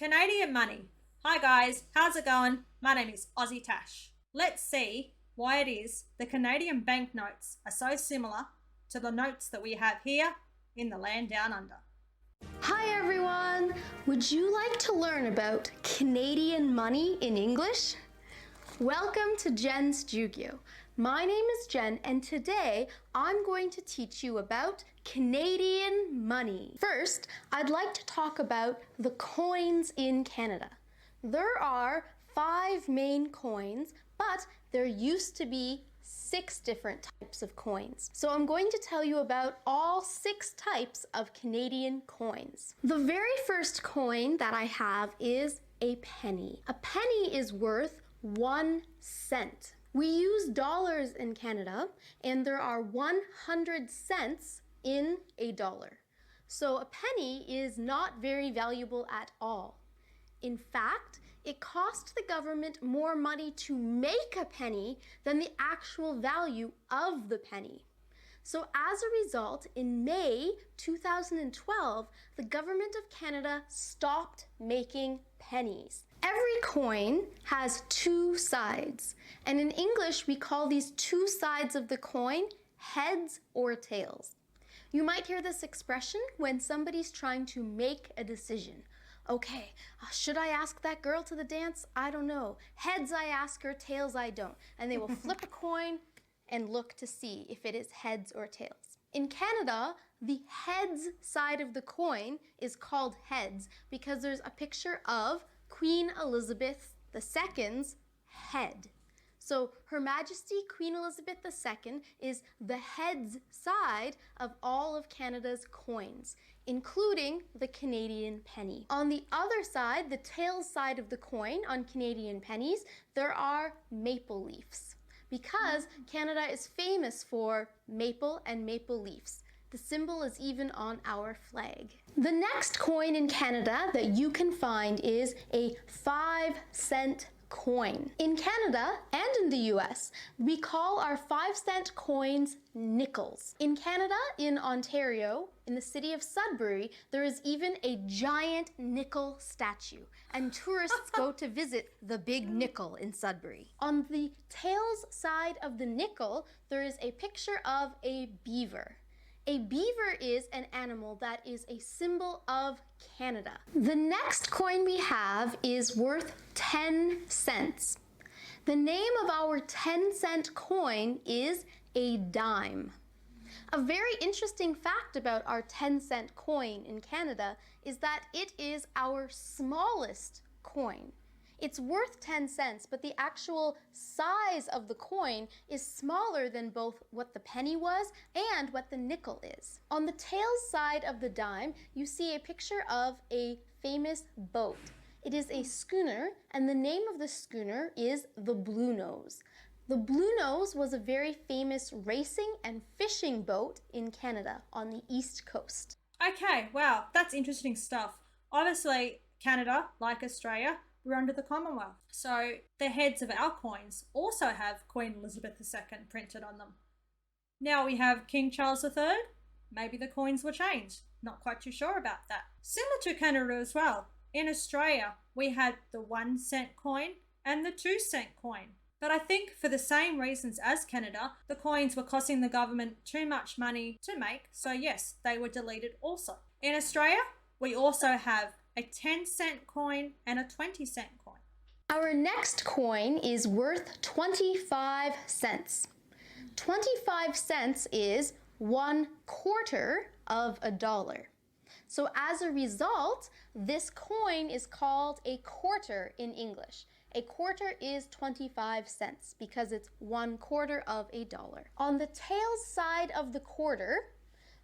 Canadian money. Hi guys, how's it going? My name is AussieTash. Let's see why it is the Canadian banknotes are so similar to the notes that we have here in the land down under. Hi everyone! Would you like to learn about Canadian money in English? Welcome to Jen's Studio. My name is Jen and today I'm going to teach you about Canadian money. First, I'd like to talk about the coins in Canada. There are 5 main coins, but there used to be 6 different types of coins. So I'm going to tell you about all 6 types of Canadian coins. The very first coin that I have is a penny. A penny is worth 1 cent. We use dollars in Canada and there are 100 cents in a dollar. So a penny is not very valuable at all. In fact, it cost the government more money to make a penny than the actual value of the penny. So as a result, in May 2012, the government of Canada stopped making pennies. Every coin has 2 sides, and in English we call these 2 sides of the coin heads or tails. You might hear this expression when somebody's trying to make a decision. Okay, should I ask that girl to the dance? I don't know. Heads I ask her, tails I don't. And they will flip a coin and look to see if it is heads or tails. In Canada, the heads side of the coin is called heads because there's a picture of Queen Elizabeth II's head. So Her Majesty Queen Elizabeth II is the heads side of all of Canada's coins, including the Canadian penny. On the other side, the tails side of the coin on Canadian pennies, there are maple leaves because Canada is famous for maple and maple leaves. The symbol is even on our flag. The next coin in Canada that you can find is a 5-cent coin. In Canada and in the US, we call our 5-cent coins nickels. In Canada, in Ontario, in the city of Sudbury, there is even a giant nickel statue, and tourists go to visit the big nickel in Sudbury. On the tails side of the nickel, there is a picture of a beaver. A beaver is an animal that is a symbol of Canada. The next coin we have is worth 10 cents. The name of our 10-cent coin is a dime. A very interesting fact about our 10-cent coin in Canada is that it is our smallest coin. It's worth 10 cents, but the actual size of the coin is smaller than both what the penny was and what the nickel is. On the tails side of the dime, you see a picture of a famous boat. It is a schooner, and the name of the schooner is the Blue Nose. The Blue Nose was a very famous racing and fishing boat in Canada on the East Coast. Okay, wow, that's interesting stuff. Obviously, Canada, like Australia, we're under the Commonwealth. So the heads of our coins also have Queen Elizabeth II printed on them. Now we have King Charles III. Maybe the coins will change. Not quite too sure about that. Similar to Canada as well. In Australia, we had the 1-cent coin and the 2-cent coin. But I think for the same reasons as Canada, the coins were costing the government too much money to make. So yes, they were deleted also. In Australia, we also have a 10-cent coin and a 20-cent coin. Our next coin is worth 25 cents. 25 cents is 1/4 of a dollar. So as a result, this coin is called a quarter in English. A quarter is 25 cents because it's 1/4 of a dollar. On the tails side of the quarter,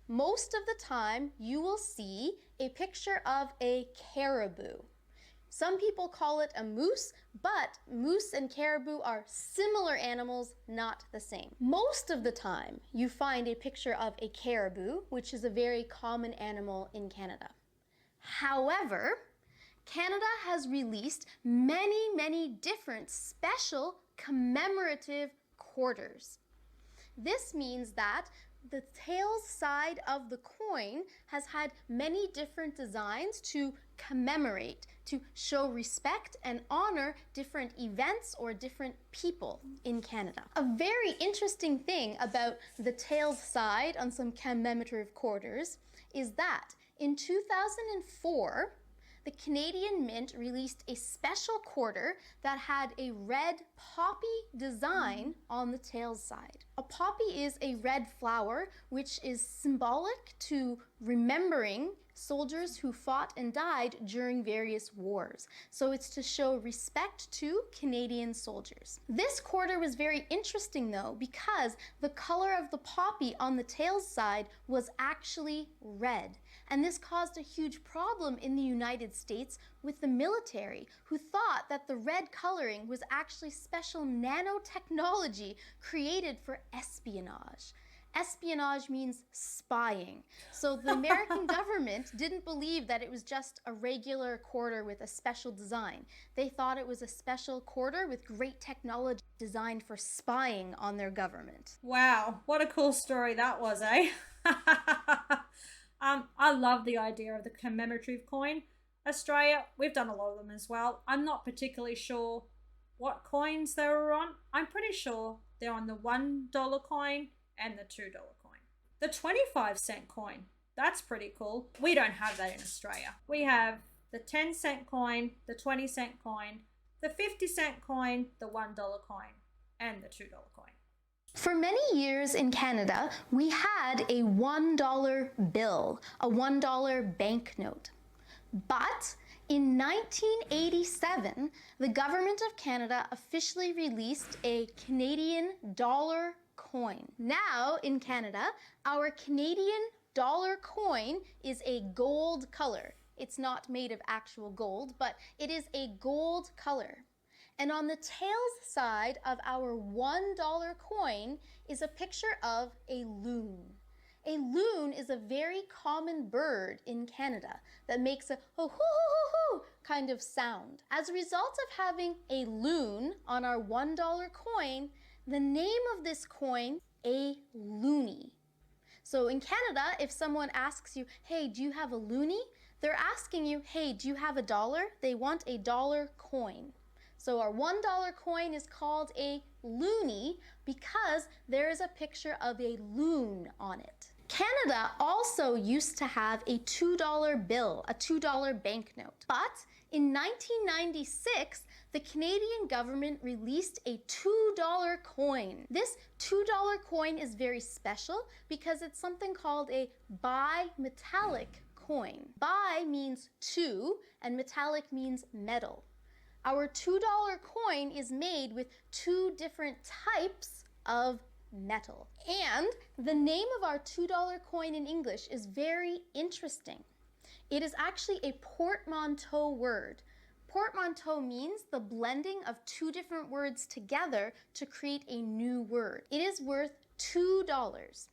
most of the time you will see a picture of a caribou. Some people call it a moose, but moose and caribou are similar animals, not the same. Most of the time you find a picture of a caribou, which is a very common animal in Canada. However, Canada has released many different special commemorative quarters. This means that the tails side of the coin has had many different designs to commemorate, to show respect and honor different events or different people in Canada. A very interesting thing about the tails side on some commemorative quarters is that in 2004, the Canadian Mint released a special quarter that had a red poppy design on the tails side. A poppy is a red flower which is symbolic to remembering soldiers who fought and died during various wars. So it's to show respect to Canadian soldiers. This quarter was very interesting though, because the color of the poppy on the tails side was actually red. And this caused a huge problem in the United States with the military, who thought that the red coloring was actually special nanotechnology created for espionage. Espionage means spying. So the American government didn't believe that it was just a regular quarter with a special design. They thought it was a special quarter with great technology designed for spying on their government. Wow, what a cool story that was, eh? I love the idea of the commemorative coin. Australia, we've done a lot of them as well. I'm not particularly sure what coins they were on. I'm pretty sure they're on the $1 coin and the $2 coin. The 25-cent coin, that's pretty cool. We don't have that in Australia. We have the 10-cent coin, the 20-cent coin, the 50-cent coin, the $1 coin, and the $2 coin. For many years in Canada, we had a $1 bill, a $1 banknote. But in 1987, the Government of Canada officially released a Canadian dollar coin. Now in Canada, our Canadian dollar coin is a gold color. It's not made of actual gold, but it is a gold color. And on the tails side of our $1 coin is a picture of a loon. A loon is a very common bird in Canada that makes a hoo-hoo-hoo-hoo kind of sound. As a result of having a loon on our $1 coin, the name of this coin, a loonie. So in Canada, if someone asks you, hey, do you have a loonie? They're asking you, hey, do you have a dollar? They want a dollar coin. So our $1 coin is called a loonie because there is a picture of a loon on it. Canada also used to have a $2 bill, a $2 banknote. But in 1996, the Canadian government released a $2 coin. This $2 coin is very special because it's something called a bimetallic coin. Bi means two and metallic means metal. Our $2 coin is made with two different types of metal. And the name of our $2 coin in English is very interesting. It is actually a portmanteau word. Portmanteau means the blending of two different words together to create a new word. It is worth $2.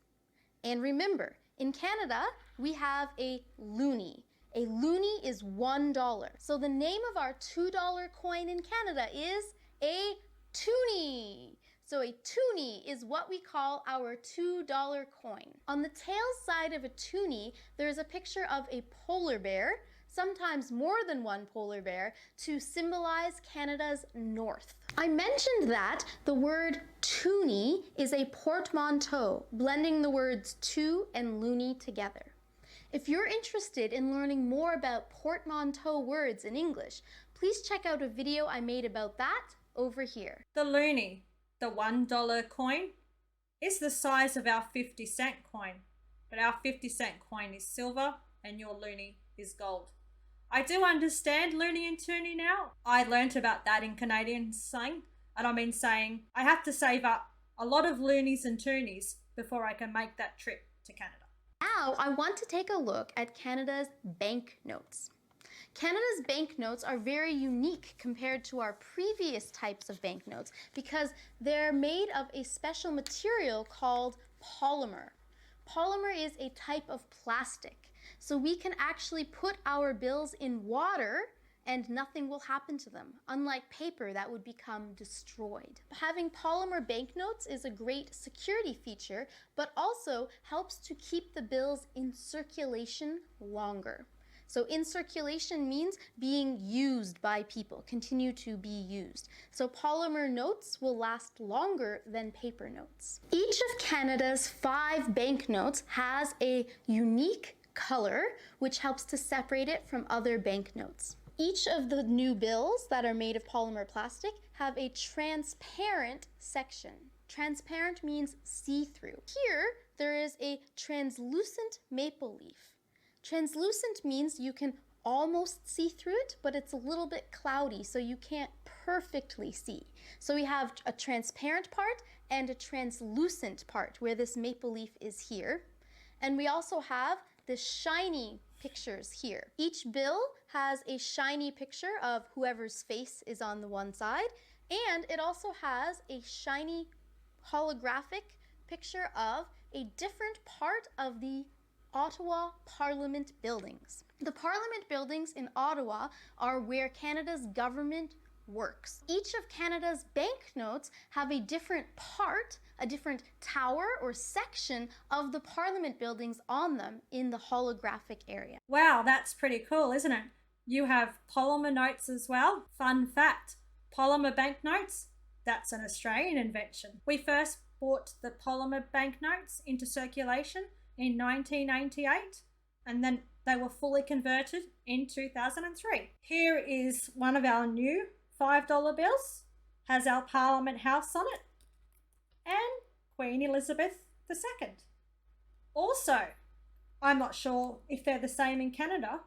And remember, in Canada, we have a loonie. A loonie is $1. So the name of our $2 coin in Canada is a toonie. So a toonie is what we call our $2 coin. On the tail side of a toonie, there's a picture of a polar bear, sometimes more than one polar bear, to symbolize Canada's north. I mentioned that the word toonie is a portmanteau, blending the words two and loonie together. If you're interested in learning more about portmanteau words in English, please check out a video I made about that over here. The loonie, the $1 coin, is the size of our 50-cent coin, but our 50-cent coin is silver and your loonie is gold. I do understand loonie and toonie now. I learnt about that in Canadian slang, and I've been saying I have to save up a lot of loonies and toonies before I can make that trip to Canada. Now I want to take a look at Canada's banknotes. Canada's banknotes are very unique compared to our previous types of banknotes because they're made of a special material called polymer. Polymer is a type of plastic, so we can actually put our bills in water and nothing will happen to them, unlike paper that would become destroyed. Having polymer banknotes is a great security feature, but also helps to keep the bills in circulation longer. So in circulation means being used by people, continue to be used. So polymer notes will last longer than paper notes. Each of Canada's 5 banknotes has a unique color, which helps to separate it from other banknotes. Each of the new bills that are made of polymer plastic have a transparent section. Transparent means see-through. Here, there is a translucent maple leaf. Translucent means you can almost see through it, but it's a little bit cloudy, so you can't perfectly see. So we have a transparent part and a translucent part where this maple leaf is here. And we also have the shiny pictures here. Each bill has a shiny picture of whoever's face is on the one side, and it also has a shiny holographic picture of a different part of the Ottawa Parliament buildings. The Parliament buildings in Ottawa are where Canada's government works. Each of Canada's banknotes have a different part, a different tower or section of the Parliament buildings on them in the holographic area. Wow, that's pretty cool, isn't it? You have polymer notes as well. Fun fact, polymer banknotes, that's an Australian invention. We first brought the polymer banknotes into circulation in 1988, and then they were fully converted in 2003. Here is one of our new $5 bills, has our Parliament House on it, and Queen Elizabeth II. Also, I'm not sure if they're the same in Canada,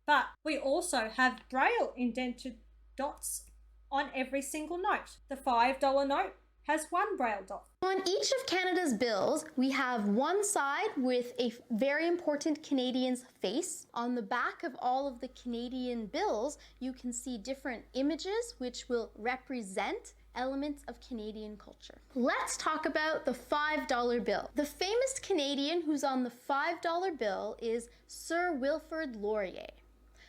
but we also have Braille indented dots on every single note. The $5 note has 1 Braille dot. On each of Canada's bills, we have one side with a very important Canadian's face. On the back of all of the Canadian bills, you can see different images which will represent elements of Canadian culture. Let's talk about the $5 bill. The famous Canadian who's on the $5 bill is Sir Wilfrid Laurier.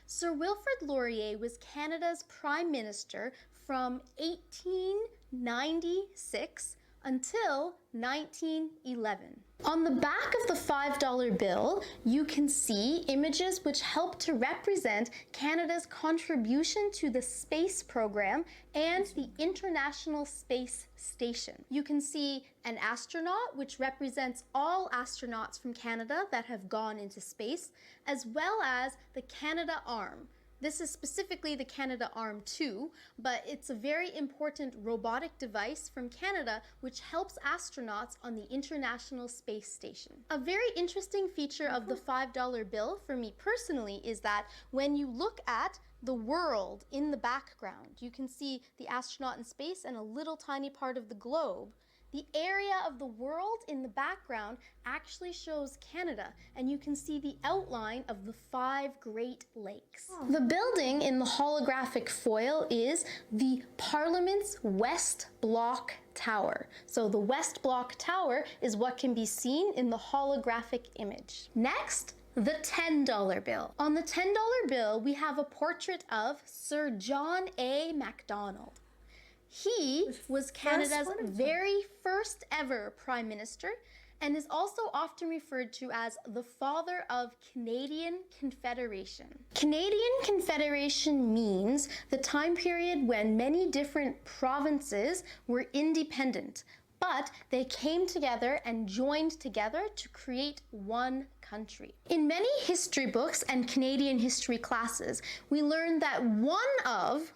Sir Wilfrid Laurier was Canada's Prime Minister from 1896 until 1911. On the back of the $5 bill, you can see images which help to represent Canada's contribution to the space program and the International Space Station. You can see an astronaut, which represents all astronauts from Canada that have gone into space, as well as the Canada Arm. This is specifically the Canadarm2, but it's a very important robotic device from Canada which helps astronauts on the International Space Station. A very interesting feature of the $5 bill for me personally is that when you look at the world in the background, you can see the astronaut in space and a little tiny part of the globe. The area of the world in the background actually shows Canada, and you can see the outline of the 5 Great Lakes. The building in the holographic foil is the Parliament's West Block Tower. So the West Block Tower is what can be seen in the holographic image. Next, the $10 bill. On the $10 bill, we have a portrait of Sir John A. Macdonald. He was Canada's very first ever Prime Minister and is also often referred to as the father of Canadian Confederation. Canadian Confederation means the time period when many different provinces were independent, but they came together and joined together to create one country. In many history books and Canadian history classes, we learned that one of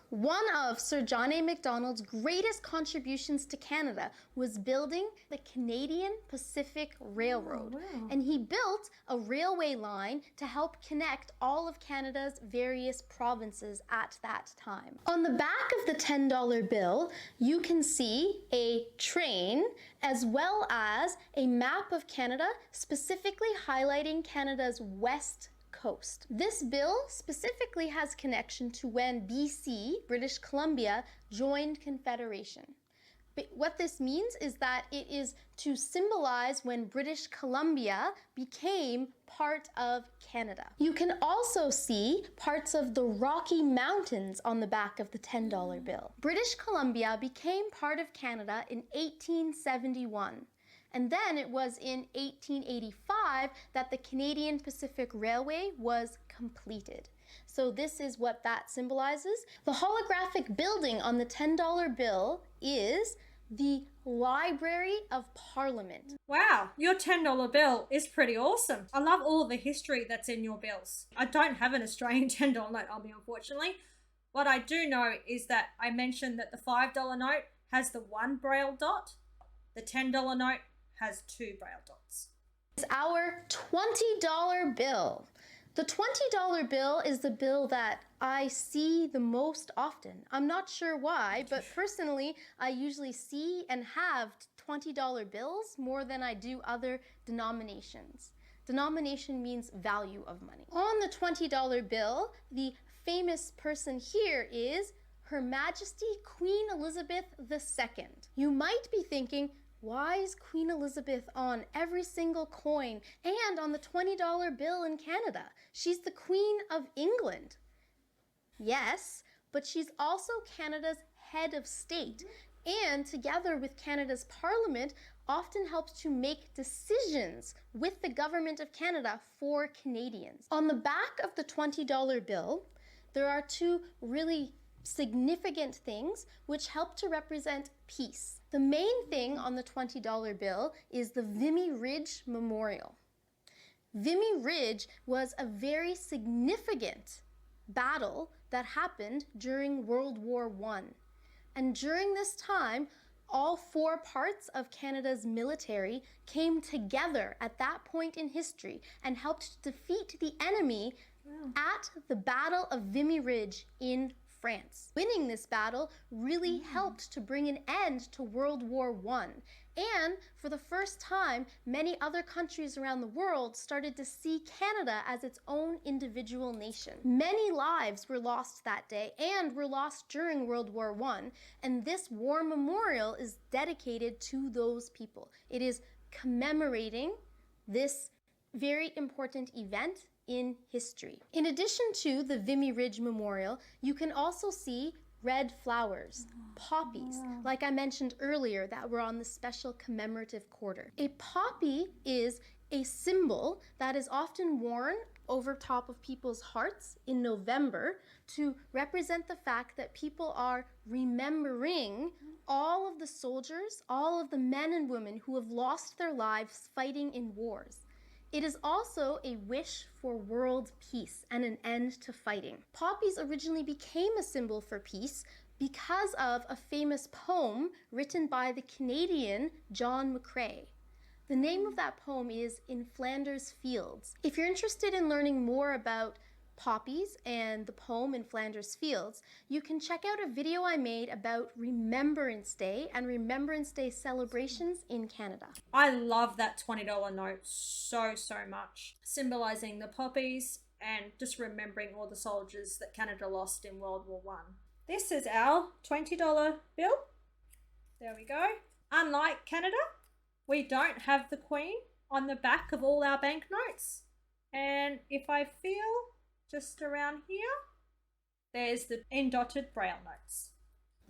Sir John A. Macdonald's greatest contributions to Canada was building the Canadian Pacific Railroad. Oh, wow. And he built a railway line to help connect all of Canada's various provinces at that time. On the back of the $10 bill, you can see a train as well as a map of Canada, specifically highlighting Canada's west coast. This bill specifically has connection to when BC, British Columbia, joined Confederation. But what this means is that it is to symbolize when British Columbia became part of Canada. You can also see parts of the Rocky Mountains on the back of the $10 bill. British Columbia became part of Canada in 1871. And then it was in 1885 that the Canadian Pacific Railway was completed. So this is what that symbolizes. The holographic building on the $10 bill is the Library of Parliament. Wow, your $10 bill is pretty awesome. I love all the history that's in your bills. I don't have an Australian $10 note on me, unfortunately. What I do know is that I mentioned that the $5 note has the 1 braille dot. The $10 note has 2 braille dots. It's our $20 bill. The $20 bill is the bill that I see the most often. I'm not sure why, but personally, I usually see and have $20 bills more than I do other denominations. Denomination means value of money. On the $20 bill, the famous person here is Her Majesty Queen Elizabeth II. You might be thinking, why is Queen Elizabeth on every single coin and on the $20 bill in Canada? She's the Queen of England. Yes, but she's also Canada's head of state, and together with Canada's Parliament, often helps to make decisions with the government of Canada for Canadians. On the back of the $20 bill, there are 2 really significant things which help to represent peace. The main thing on the $20 bill is the Vimy Ridge Memorial. Vimy Ridge was a very significant battle that happened during World War I. And during this time, all 4 parts of Canada's military came together at that point in history and helped defeat the enemy at the Battle of Vimy Ridge in France. Winning this battle really helped to bring an end to World War I. And for the first time, many other countries around the world started to see Canada as its own individual nation. Many lives were lost that day and were lost during World War I, and this war memorial is dedicated to those people. It is commemorating this very important event in history. In addition to the Vimy Ridge Memorial, you can also see red flowers, poppies, like I mentioned earlier, that were on the special commemorative quarter. A poppy is a symbol that is often worn over top of people's hearts in November to represent the fact that people are remembering all of the soldiers, all of the men and women who have lost their lives fighting in wars. It is also a wish for world peace and an end to fighting. Poppies originally became a symbol for peace because of a famous poem written by the Canadian John McCrae. The name of that poem is In Flanders Fields. If you're interested in learning more about poppies and the poem In Flanders Fields, you can check out a video I made about Remembrance Day and Remembrance Day celebrations in Canada. I love that $20 note so much, symbolizing the poppies and just remembering all the soldiers that Canada lost in World War I. This is our $20 bill. There we go. Unlike Canada, we don't have the Queen on the back of all our banknotes. And if I feel just around here, there's the indotted braille notes.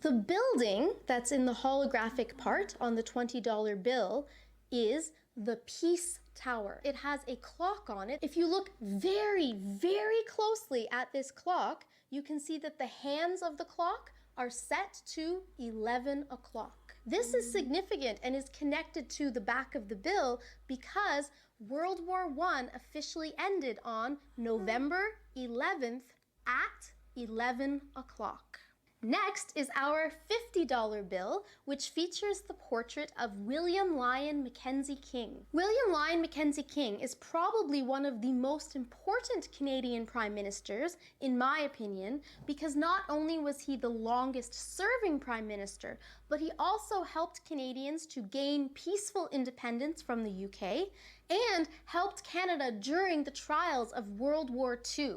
The building that's in the holographic part on the $20 bill is the Peace Tower. It has a clock on it. If you look very closely at this clock, you can see that the hands of the clock are set to 11 o'clock. This is significant and is connected to the back of the bill because World War I officially ended on November 11th at 11 o'clock. Next is our $50 bill, which features the portrait of William Lyon Mackenzie King. William Lyon Mackenzie King is probably one of the most important Canadian prime ministers, in my opinion, because not only was he the longest serving prime minister, but he also helped Canadians to gain peaceful independence from the UK and helped Canada during the trials of World War II.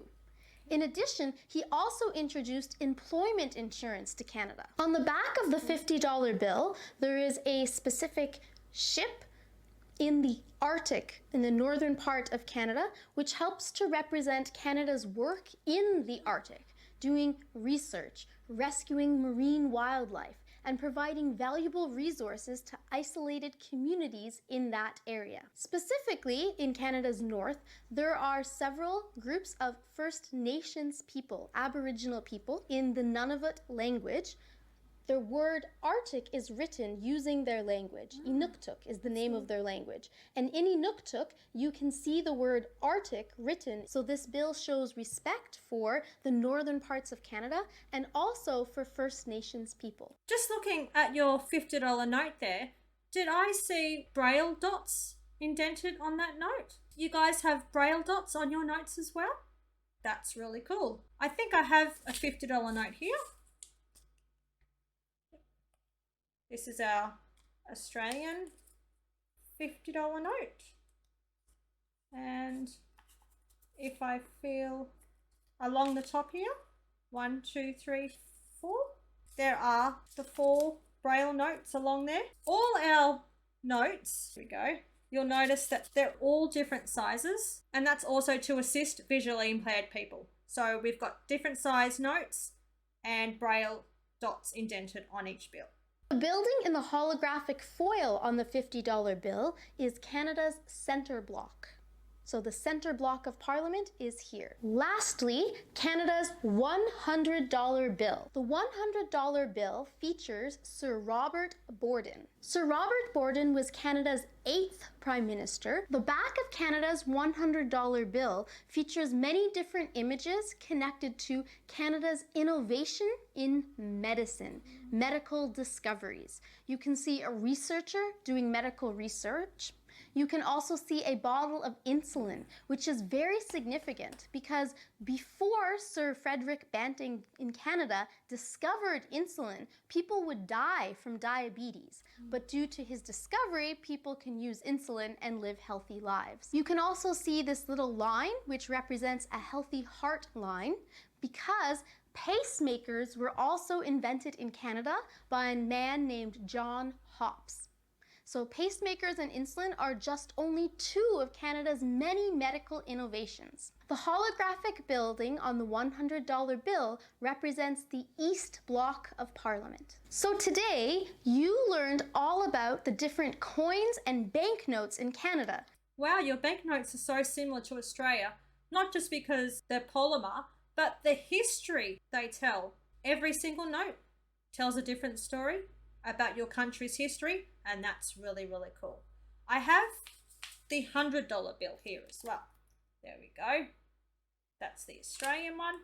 In addition, he also introduced employment insurance to Canada. On the back of the $50 bill, there is a specific ship in the Arctic, in the northern part of Canada, which helps to represent Canada's work in the Arctic, doing research, rescuing marine wildlife, and providing valuable resources to isolated communities in that area. Specifically, in Canada's north, there are several groups of First Nations people, Aboriginal people, in the Nunavut language. The word Arctic is written using their language. Inuktitut is the name of their language. And in Inuktitut, you can see the word Arctic written. So this bill shows respect for the northern parts of Canada and also for First Nations people. Just looking at your $50 note there, did I see Braille dots indented on that note? You guys have Braille dots on your notes as well? That's really cool. I think I have a $50 note here. This is our Australian $50 note. And if I feel along the top here, 1, 2, 3, 4, there are the 4 Braille notes along there. All our notes, here we go, you'll notice that they're all different sizes, and that's also to assist visually impaired people. So we've got different size notes and Braille dots indented on each bill. The building in the holographic foil on the $50 bill is Canada's centre block. So the centre block of Parliament is here. Lastly, Canada's $100 bill. The $100 bill features Sir Robert Borden. Sir Robert Borden was Canada's 8th Prime Minister. The back of Canada's $100 bill features many different images connected to Canada's innovation in medicine, medical discoveries. You can see a researcher doing medical research. You can also see a bottle of insulin, which is very significant because before Sir Frederick Banting in Canada discovered insulin, people would die from diabetes. But due to his discovery, people can use insulin and live healthy lives. You can also see this little line, which represents a healthy heart line, because pacemakers were also invented in Canada by a man named John Hopps. So pacemakers and insulin are just only 2 of Canada's many medical innovations. The holographic building on the $100 bill represents the East Block of Parliament. So today, you learned all about the different coins and banknotes in Canada. Wow, your banknotes are so similar to Australia, not just because they're polymer, but the history they tell. Every single note tells a different story about your country's history, and that's really, really cool. I have the $100 bill here as well. There we go. That's the Australian one.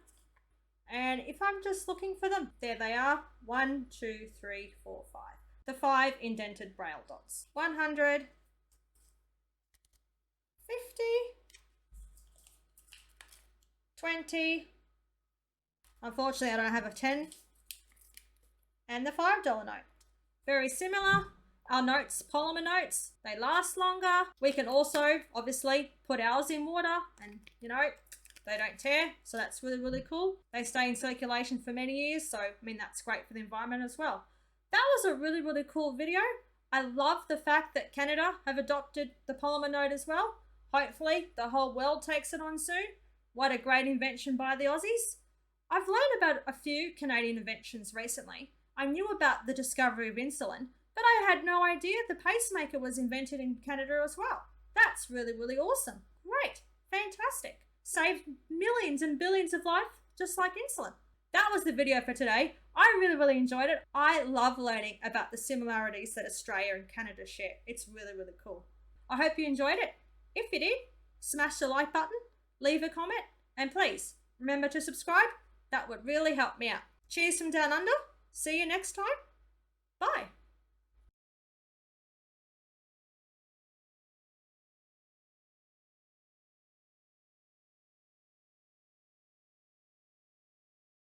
And if I'm just looking for them, there they are. 1, 2, 3, 4, 5. The 5 indented Braille dots. 100, 50, 20. Unfortunately, I don't have a 10. And the $5 note. Very similar. Our notes, polymer notes, they last longer. We can also, obviously, put ours in water and, you know, they don't tear. So that's really, really cool. They stay in circulation for many years. So, I mean, that's great for the environment as well. That was a really, really cool video. I love the fact that Canada have adopted the polymer note as well. Hopefully, the whole world takes it on soon. What a great invention by the Aussies. I've learned about a few Canadian inventions recently. I knew about the discovery of insulin, but I had no idea the pacemaker was invented in Canada as well. That's really, really awesome. Great. Fantastic. Saved millions and billions of lives just like insulin. That was the video for today. I really, really enjoyed it. I love learning about the similarities that Australia and Canada share. It's really, really cool. I hope you enjoyed it. If you did, smash the like button, leave a comment, and please remember to subscribe. That would really help me out. Cheers from down under. See you next time. Bye.